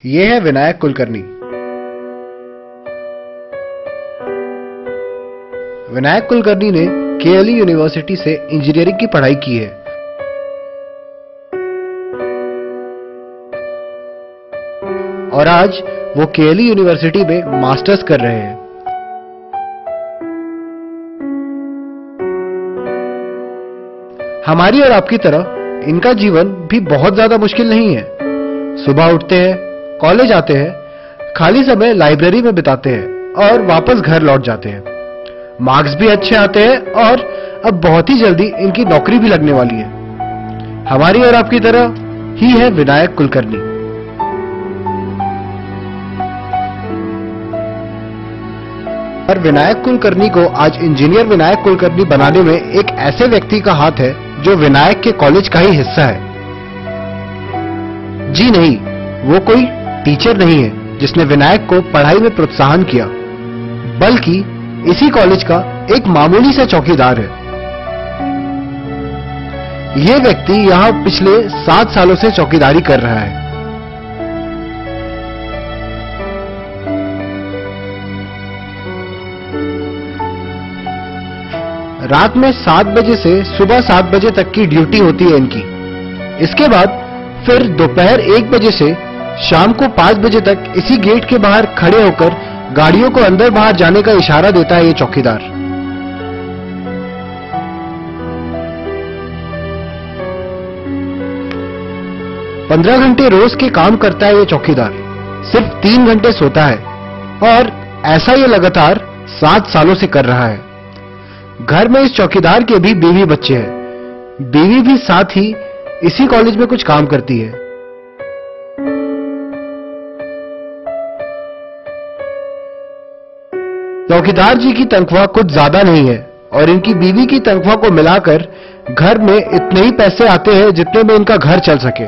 ये है विनायक कुलकर्णी। विनायक कुलकर्णी ने केएलई यूनिवर्सिटी से इंजीनियरिंग की पढ़ाई की है। और आज वो केएलई यूनिवर्सिटी में मास्टर्स कर रहे हैं। हमारी और आपकी तरह इनका जीवन भी बहुत ज्यादा मुश्किल नहीं है। सुबह उठते हैं, कॉलेज आते हैं, खाली समय लाइब्रेरी में बिताते हैं और वापस घर लौट जाते हैं। मार्क्स भी अच्छे आते हैं और अब बहुत ही जल्दी इनकी नौकरी भी लगने वाली है। हमारी और आपकी तरह ही है विनायक कुलकर्णी। और विनायक कुलकर्णी को आज इंजीनियर विनायक कुलकर्णी बनाने में एक ऐसे व्यक्ति का हाथ है जो विनायक के कॉलेज का ही हिस्सा है। जी नहीं, वो कोई टीचर नहीं है जिसने विनायक को पढ़ाई में प्रोत्साहन किया, बल्कि इसी कॉलेज का एक मामूली सा चौकीदार है। ये व्यक्ति यहां पिछले 7 सालों से चौकीदारी कर रहा है। रात में 7 बजे से सुबह 7 बजे तक की ड्यूटी होती है इनकी। इसके बाद फिर दोपहर 1 बजे से शाम को 5 बजे तक इसी गेट के बाहर खड़े होकर गाड़ियों को अंदर बाहर जाने का इशारा देता है ये चौकीदार। पंद्रह घंटे रोज के काम करता है ये चौकीदार, सिर्फ 3 घंटे सोता है और ऐसा ये लगातार 7 सालों से कर रहा है। घर में इस चौकीदार के भी बीवी बच्चे हैं। बीवी भी साथ ही इसी कॉलेज में कुछ काम करती है। चौकीदार जी की तनख्वाह कुछ ज्यादा नहीं है और इनकी बीवी की तनख्वाह को मिलाकर घर में इतने ही पैसे आते हैं जितने में इनका घर चल सके।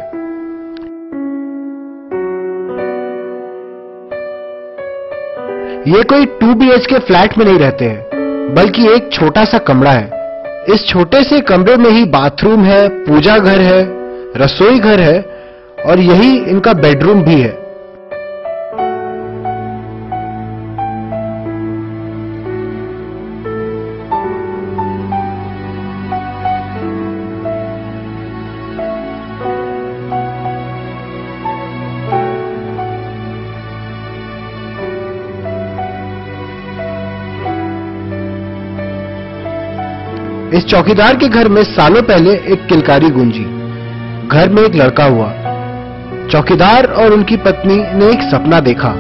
ये कोई 2 BHK फ्लैट में नहीं रहते हैं, बल्कि एक छोटा सा कमरा है। इस छोटे से कमरे में ही बाथरूम है, पूजा घर है, रसोई घर है और यही इनका बेडरूम भी है। इस चौकीदार के घर में सालों पहले एक किलकारी गूंजी। घर में एक लड़का हुआ। चौकीदार और उनकी पत्नी ने एक सपना देखा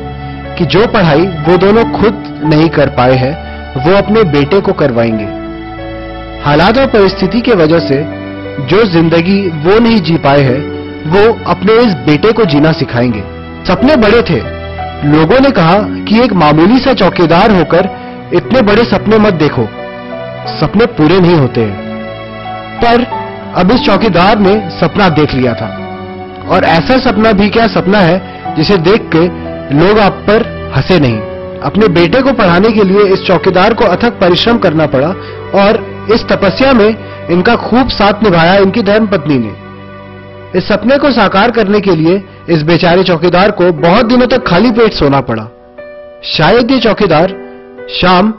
कि जो पढ़ाई वो दोनों खुद नहीं कर पाए हैं, वो अपने बेटे को करवाएंगे। हालात और परिस्थिति की वजह से जो जिंदगी वो नहीं जी पाए हैं, वो अपने इस बेटे को जीना सिखाएंगे। सपने बड़े थे। लोगों ने कहा कि एक मामूली सा चौकीदार होकर इतने बड़े सपने मत देखो, सपने पूरे नहीं होते हैं। पर अब इस चौकीदार ने सपना देख लिया था। और ऐसा सपना भी क्या सपना है जिसे देख के लोग आप पर हंसे नहीं। अपने बेटे को पढ़ाने के लिए इस चौकीदार को अथक परिश्रम करना पड़ा और इस तपस्या में इनका खूब साथ निभाया इनकी धर्मपत्नी ने। इस सपने को साकार करने के लिए इस बेचारे चौकीदार को बहुत दिनों तक खाली पेट सोना पड़ा। शायद ये चौकीदार शाम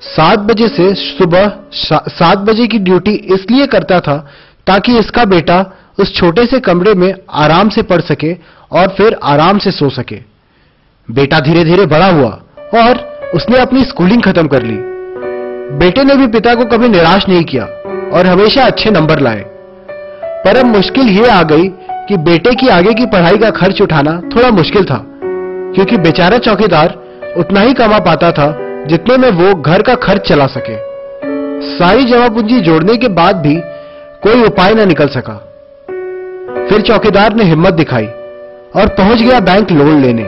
7 बजे से सुबह 7 बजे की ड्यूटी इसलिए करता था ताकि इसका बेटा उस छोटे से कमरे में आराम से पढ़ सके और फिर आराम से सो सके। बेटा धीरे धीरे बड़ा हुआ और उसने अपनी स्कूलिंग खत्म कर ली। बेटे ने भी पिता को कभी निराश नहीं किया और हमेशा अच्छे नंबर लाए। पर अब मुश्किल ये आ गई कि बेटे की आगे की पढ़ाई का खर्च उठाना थोड़ा मुश्किल था, क्योंकि बेचारा चौकीदार उतना ही कमा पाता था जितने में वो घर का खर्च चला सके। सारी जमा पूंजी जोड़ने के बाद भी कोई उपाय न निकल सका। फिर चौकीदार ने हिम्मत दिखाई और पहुंच गया बैंक लोन लेने।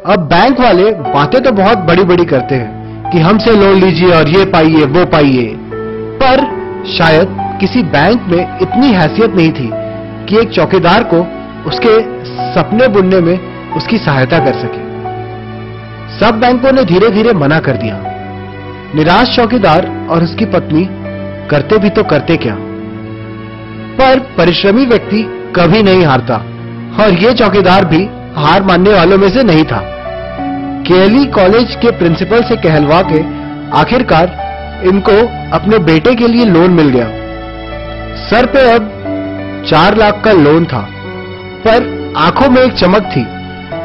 अब बैंक वाले बातें तो बहुत बड़ी बड़ी करते हैं कि हमसे लोन लीजिए और ये पाइए वो पाइए, पर शायद किसी बैंक में इतनी हैसियत नहीं थी कि एक चौकीदार को उसके सपने बुनने में उसकी सहायता कर सके। सब बैंकों ने धीरे धीरे मना कर दिया। निराश चौकीदार और उसकी पत्नी करते भी तो करते क्या। पर परिश्रमी व्यक्ति कभी नहीं हारता और ये चौकीदार भी हार मानने वालों में से नहीं था। केएलई कॉलेज के प्रिंसिपल से कहलवा के आखिरकार इनको अपने बेटे के लिए लोन मिल गया। सर पे अब 4 लाख का लोन था, पर आंखों में एक चमक थी,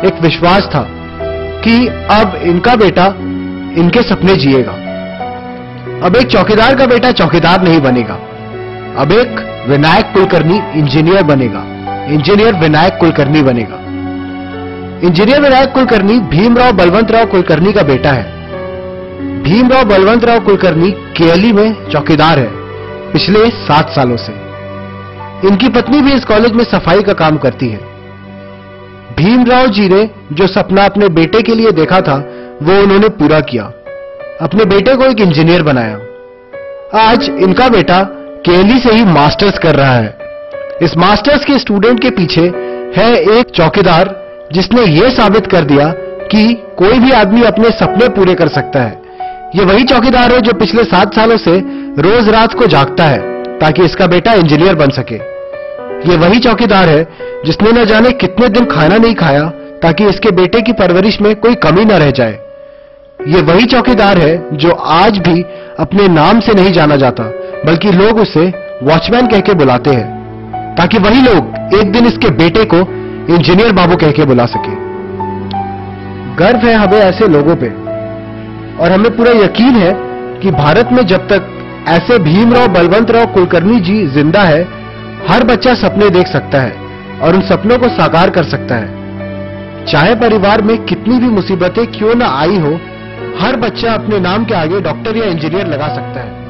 एक विश्वास था कि अब इनका बेटा इनके सपने जिएगा। अब एक चौकीदार का बेटा चौकीदार नहीं बनेगा, अब एक विनायक कुलकर्णी इंजीनियर बनेगा, इंजीनियर विनायक कुलकर्णी बनेगा। इंजीनियर विनायक कुलकर्णी भीमराव बलवंतराव कुलकर्णी का बेटा है। भीमराव बलवंतराव कुलकर्णी केएलई में चौकीदार है पिछले 7 सालों से। इनकी पत्नी भी इस कॉलेज में सफाई का काम करती है। भीमराव जी ने जो सपना अपने बेटे के लिए देखा था वो उन्होंने पूरा किया, अपने बेटे को एक इंजीनियर बनाया। आज इनका बेटा केएलई से ही मास्टर्स कर रहा है। इस मास्टर्स के स्टूडेंट के पीछे है एक चौकीदार जिसने ये साबित कर दिया कि कोई भी आदमी अपने सपने पूरे कर सकता है। ये वही चौकीदार है जो पिछले 7 सालों से रोज रात को जागता है ताकि इसका बेटा इंजीनियर बन सके। ये वही चौकीदार है जिसने न जाने कितने दिन खाना नहीं खाया ताकि इसके बेटे की परवरिश में कोई कमी न रह जाए। ये वही चौकीदार है जो आज भी अपने नाम से नहीं जाना जाता, बल्कि लोग उसे वॉचमैन कह के बुलाते हैं ताकि वही लोग एक दिन इसके बेटे को इंजीनियर बाबू कह के बुला सके। गर्व है हमें ऐसे लोगों पे, और हमें पूरा यकीन है कि भारत में जब तक ऐसे भीमराव बलवंतराव कुलकर्णी जी जिंदा है, हर बच्चा सपने देख सकता है और उन सपनों को साकार कर सकता है। चाहे परिवार में कितनी भी मुसीबतें क्यों न आई हो, हर बच्चा अपने नाम के आगे डॉक्टर या इंजीनियर लगा सकता है।